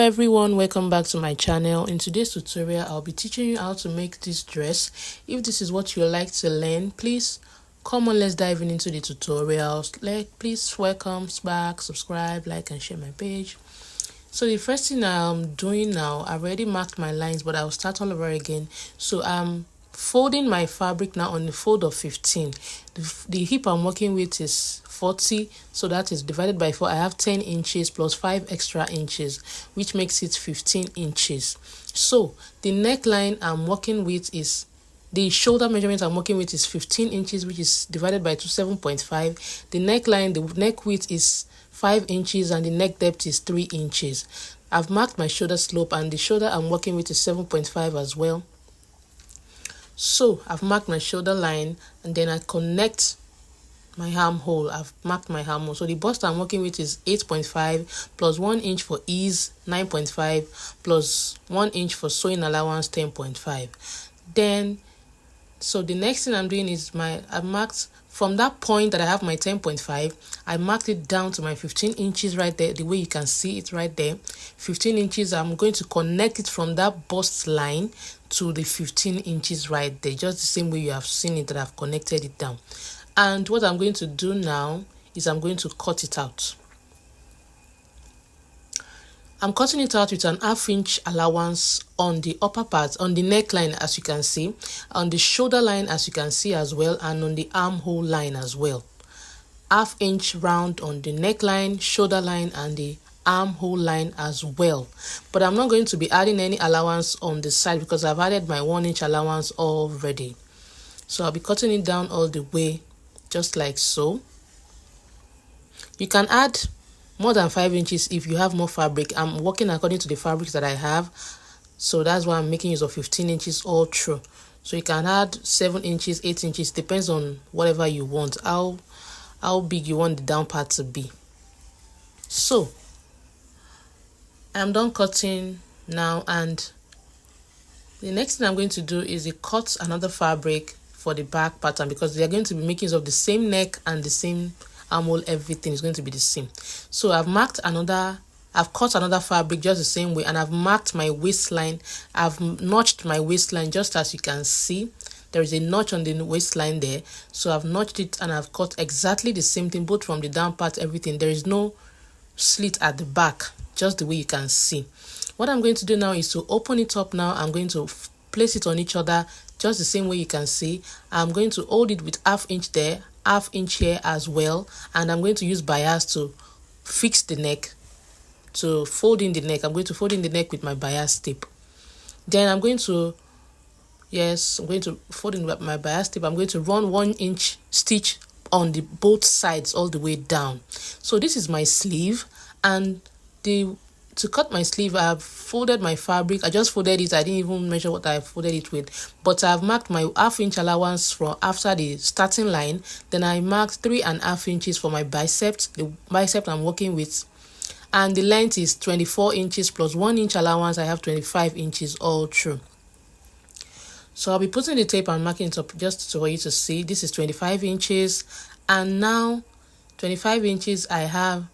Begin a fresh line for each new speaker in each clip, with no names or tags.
everyone, welcome back to my channel. In today's tutorial I'll be teaching you how to make this dress. If this is what you like to learn, please come on, let's dive into the tutorials. Please welcome back, subscribe, like and share my page. So the first thing I'm doing now, I've already marked my lines, but I'll start all over again. So I'm folding my fabric now on the fold of 15. The hip I'm working with is 40, so that is divided by 4. I have 10 inches plus 5 extra inches, which makes it 15 inches. So the neckline I'm working with is, the shoulder measurement I'm working with is 15 inches, which is divided by 2, 7.5. The neckline, the neck width is 5 inches and the neck depth is 3 inches. I've marked my shoulder slope and the shoulder I'm working with is 7.5 as well. So I've marked my shoulder line and then I connect my armhole. I've marked my armhole. So the bust I'm working with is 8.5 plus 1 inch for ease, 9.5 plus 1 inch for sewing allowance, 10.5. Then so the next thing I'm doing is I've marked from that point that I have my 10.5, I marked it down to my 15 inches right there, the way you can see it right there. 15 inches, I'm going to connect it from that bust line to the 15 inches right there, just the same way you have seen it that I've connected it down. And what I'm going to do now is I'm going to cut it out. I'm cutting it out with an 1/2 inch allowance on the upper part, on the neckline as you can see, on the shoulder line as you can see as well, and on the armhole line as well. 1/2 inch round on the neckline, shoulder line and the armhole line as well. But I'm not going to be adding any allowance on the side because I've added my 1 inch allowance already. So I'll be cutting it down all the way, just like so. You can add more than 5 inches if you have more fabric. I'm working according to the fabrics that I have, so that's why I'm making use of 15 inches all through. So you can add 7 inches, 8 inches, depends on whatever you want, how big you want the down part to be. So I'm done cutting now, and the next thing I'm going to do is cut another fabric for the back pattern, because they are going to be making use of the same neck and the same armhole. Everything is going to be the same. So I've cut another fabric just the same way, and I've marked my waistline. I've notched my waistline, just as you can see there is a notch on the waistline there. So I've notched it and I've cut exactly the same thing, both from the down part, everything. There is no slit at the back, just the way you can see. What I'm going to do now is to open it up. Now I'm going to place it on each other just the same way you can see. I'm going to hold it with 1/2 inch there, 1/2 inch here as well, and I'm going to use bias to fix the neck, to fold in the neck. I'm going to fold in the neck with my bias tape. Then I'm going to fold in my bias tape. I'm going to run 1 inch stitch on the both sides all the way down. So this is my sleeve, and to cut my sleeve, I've folded my fabric. I just folded it. I didn't even measure what I folded it with, but I've marked my 1/2 inch allowance from after the starting line. Then I marked 3.5 inches for my bicep, the bicep I'm working with, and the length is 24 inches plus 1 inch allowance. I have 25 inches all through. So I'll be putting the tape and marking it up just for you to see. This is 25 inches, and now 25 inches I have,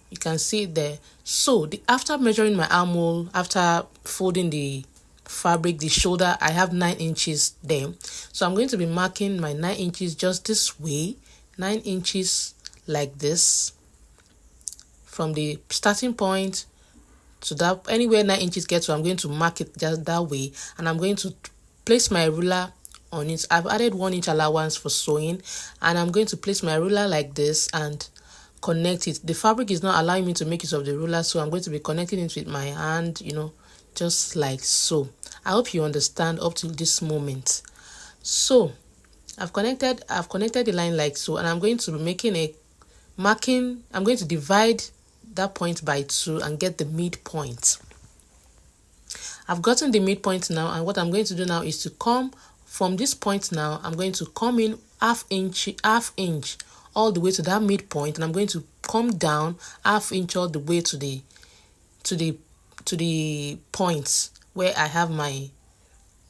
you can see it there. So after measuring my armhole, after folding the fabric, the shoulder, I have 9 inches there. So I'm going to be marking my 9 inches just this way, 9 inches like this, from the starting point to that, anywhere 9 inches gets to, I'm going to mark it just that way, and I'm going to place my ruler on it. I've added 1 inch allowance for sewing, and I'm going to place my ruler like this and connect it. The fabric is not allowing me to make use of the ruler, so I'm going to be connecting it with my hand, just like so. I hope you understand up to this moment. So I've connected the line like so, and I'm going to be making I'm going to divide that point by 2 and get the midpoint. I've gotten the midpoint now, and what I'm going to do now is to come from this point. Now I'm going to come in 1/2 inch all the way to that midpoint, and I'm going to come down 1/2 inch all the way to the points where I have my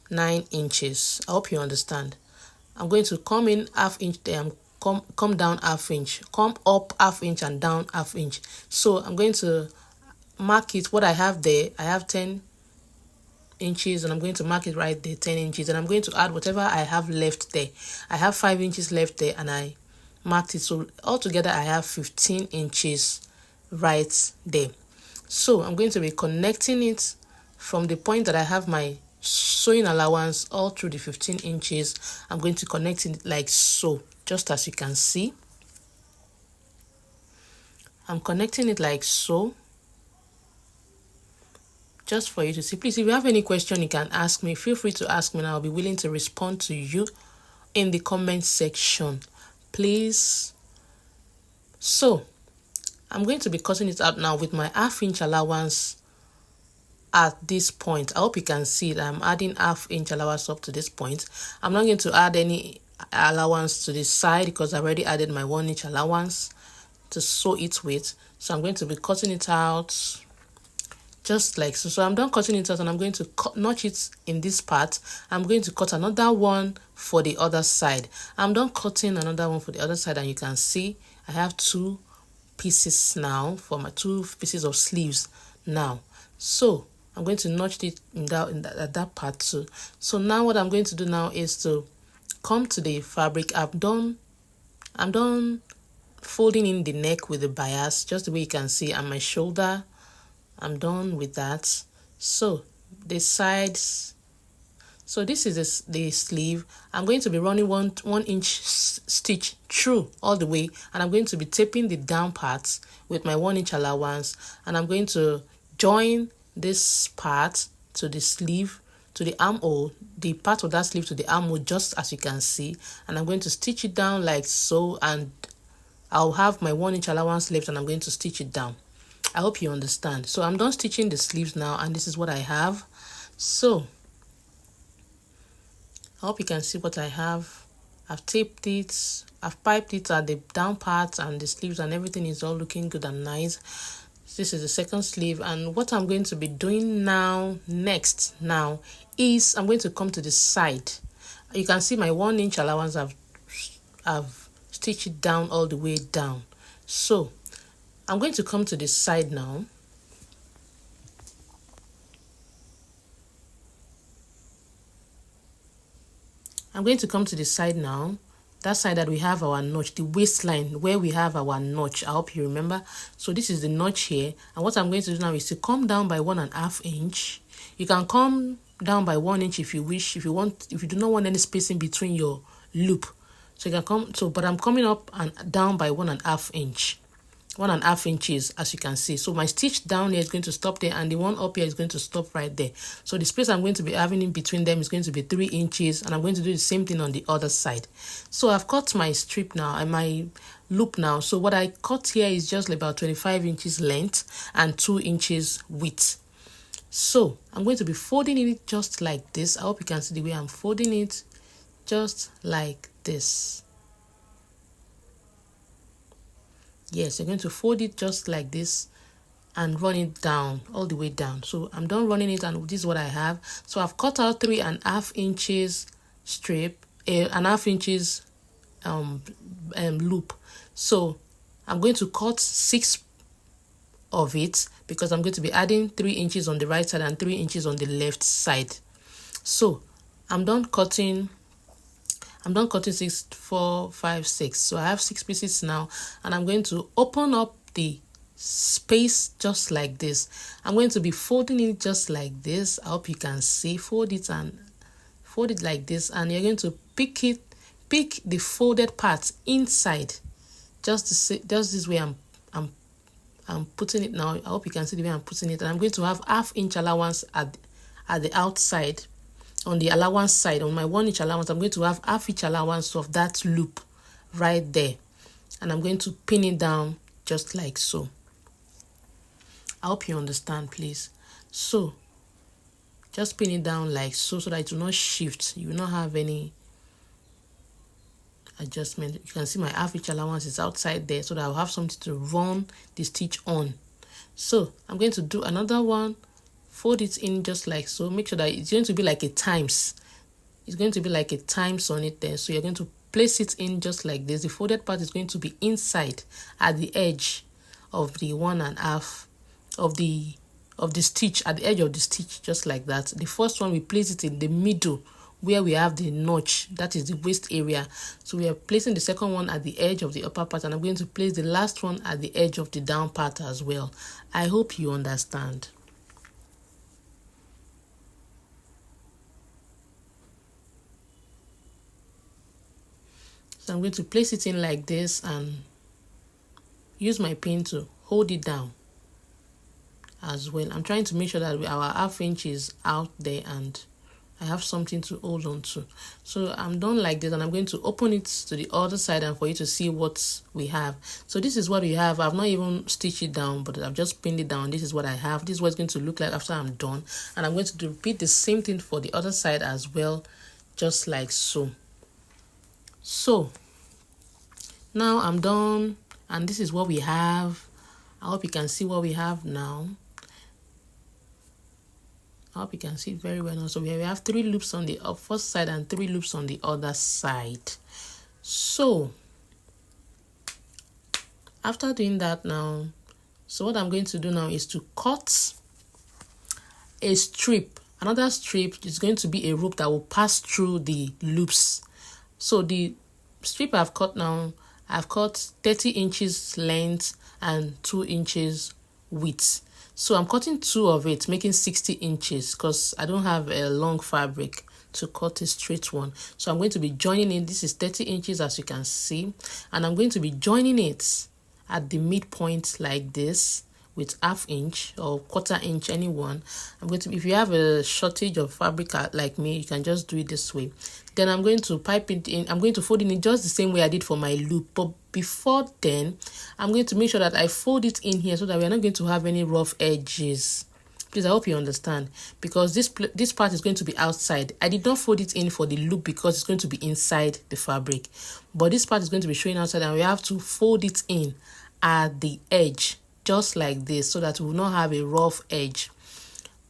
9 inches. I hope you understand. I'm going to come in 1/2 inch there, and come down 1/2 inch, come up 1/2 inch and down 1/2 inch. So I'm going to mark it. What I have there, I have 10 inches, and I'm going to mark it right there, 10 inches, and I'm going to add whatever I have left there. I have 5 inches left there, and I marked it, so altogether I have 15 inches right there. So I'm going to be connecting it from the point that I have my sewing allowance all through the 15 inches. I'm going to connect it like so, just as you can see. I'm connecting it like so, just for you to see. Please, if you have any question, you can ask me. Feel free to ask me, and I'll be willing to respond to you in the comment section, please. So I'm going to be cutting it out now with my 1/2 inch allowance at this point. I hope you can see that I'm adding 1/2 inch allowance up to this point. I'm not going to add any allowance to this side because I already added my 1 inch allowance to sew it with. So I'm going to be cutting it out just like so. So I'm done cutting it out, and I'm going to notch it in this part. I'm going to cut another one for the other side. I'm done cutting another one for the other side, and you can see I have 2 pieces now for my 2 pieces of sleeves now. So I'm going to notch it in that part too. So now what I'm going to do now is to come to the fabric. I'm done folding in the neck with the bias, just the way you can see, and my shoulder. I'm done with that. So the sides, so this is the sleeve. I'm going to be running one inch stitch through all the way, and I'm going to be taping the down parts with my 1 inch allowance, and I'm going to join this part to the sleeve, to the armhole, the part of that sleeve to the armhole, just as you can see, and I'm going to stitch it down like so, and I'll have my 1 inch allowance left, and I'm going to stitch it down. I hope you understand. So I'm done stitching the sleeves now, and this is what I have. So I hope you can see what I have. I've taped it, I've piped it at the down part, and the sleeves and everything is all looking good and nice. This is the second sleeve, and what I'm going to be doing next is I'm going to come to the side. You can see my 1 inch allowance. I've stitched it down all the way down. So I'm going to come to this side now. I'm going to come to the side now. That side that we have our notch, the waistline where we have our notch. I hope you remember. So this is the notch here. And what I'm going to do now is to come down by 1.5 inch. You can come down by 1 inch if you wish. If you do not want any spacing between your loop. So you can come, but I'm coming up and down by 1.5 inch. 1.5 inches, as you can see. So my stitch down here is going to stop there, and the one up here is going to stop right there. So the space I'm going to be having in between them is going to be 3 inches, and I'm going to do the same thing on the other side. So I've cut my strip now and my loop now. So what I cut here is just about 25 inches length and 2 inches width. So I'm going to be folding it just like this. I hope you can see the way I'm folding it, just like this. Yes, you're going to fold it just like this and run it down, all the way down. So I'm done running it, and this is what I have. So I've cut out 3.5 inches strip, 1/2 inches loop. So I'm going to cut 6 of it because I'm going to be adding 3 inches on the right side and 3 inches on the left side. So I'm done cutting 6, 4, 5, 6. So I have 6 pieces now, and I'm going to open up the space just like this. I'm going to be folding it just like this. I hope you can see. Fold it like this, and you're going to pick the folded parts inside. Just this way I'm putting it now. I hope you can see the way I'm putting it. And I'm going to have 1/2 inch allowance at the outside. On the allowance side, on my 1 inch allowance, I'm going to have 1/2 inch allowance of that loop right there, and I'm going to pin it down just like so. I hope you understand, please. So just pin it down like so that it will not shift. You will not have any adjustment. You can see my 1/2 inch allowance is outside there, so that I'll have something to run the stitch on. So I'm going to do another one. Fold it in just like so. Make sure that it's going to be like a times. It's going to be like a times on it there. So you're going to place it in just like this. The folded part is going to be inside at the edge of the 1.5 of the stitch, at the edge of the stitch, just like that. The first one, we place it in the middle where we have the notch, that is the waist area. So we are placing the second one at the edge of the upper part, and I'm going to place the last one at the edge of the down part as well. I hope you understand. So I'm going to place it in like this and use my pin to hold it down as well. I'm trying to make sure that our ½ inch is out there and I have something to hold on to. So I'm done like this, and I'm going to open it to the other side and for you to see what we have. So this is what we have. I've not even stitched it down, but I've just pinned it down. This is what I have. This is what it's going to look like after I'm done. And I'm going to repeat the same thing for the other side as well, just like so. So now I'm done, and this is what we have. I hope you can see what we have now. I hope you can see it very well now. So we have 3 loops on the first side and 3 loops on the other side. So after doing that now, so what I'm going to do now is to cut a strip. Another strip is going to be a rope that will pass through the loops. So the strip I've cut now, I've cut 30 inches length and 2 inches width. So I'm cutting 2 of it, making 60 inches because I don't have a long fabric to cut a straight one. So I'm going to be joining in. This is 30 inches as you can see, and I'm going to be joining it at the midpoint like this with ½ inch or ¼ inch, anyone. I'm going to, if you have a shortage of fabric like me, you can just do it this way. Then I'm going to pipe it in. I'm going to fold it in just the same way I did for my loop, but before then I'm going to make sure that I fold it in here so that we're not going to have any rough edges. Please, I hope you understand, because this part is going to be outside. I did not fold it in for the loop because it's going to be inside the fabric, but this part is going to be showing outside, and we have to fold it in at the edge just like this so that we will not have a rough edge.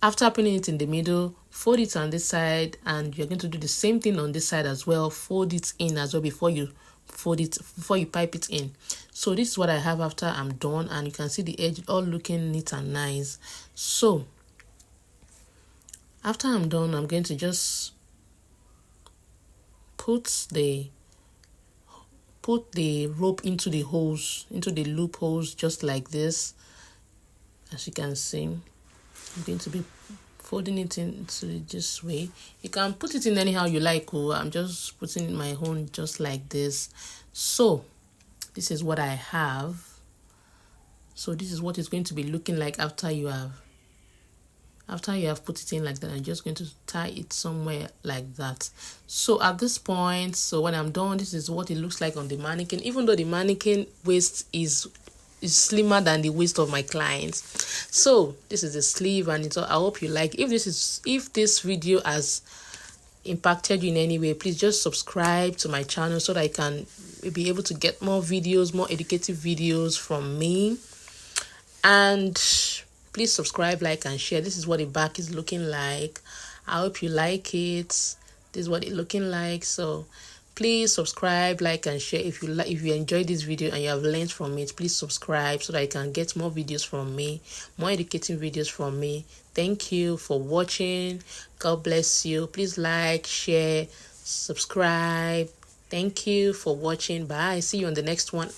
After pinning it in the middle, fold it on this side, and you're going to do the same thing on this side as well. Fold it in as well before you pipe it in. So this is what I have after I'm done, and you can see the edge all looking neat and nice. So after I'm done, I'm going to just put the rope into the holes, into the loop holes, just like this. As you can see, I'm going to be folding it into this way. You can put it in anyhow you like. I'm just putting my own just like this. So this is what I have. So this is what it's going to be looking like after you have put it in like that. I'm just going to tie it somewhere like that. So at this point, so when I'm done, this is what it looks like on the mannequin, even though the mannequin waist is slimmer than the waist of my clients. So this is the sleeve, and I hope you like. If this video has impacted you in any way, please just subscribe to my channel so that I can be able to get more videos, more educative videos from me. And please subscribe, like, and share. This is what the back is looking like. I hope you like it. This is what it's looking like. So please subscribe, like, and share. If you enjoyed this video and you have learned from it, please subscribe so that I can get more videos from me, more educative videos from me. Thank you for watching. God bless you. Please like, share, subscribe. Thank you for watching. Bye. See you on the next one.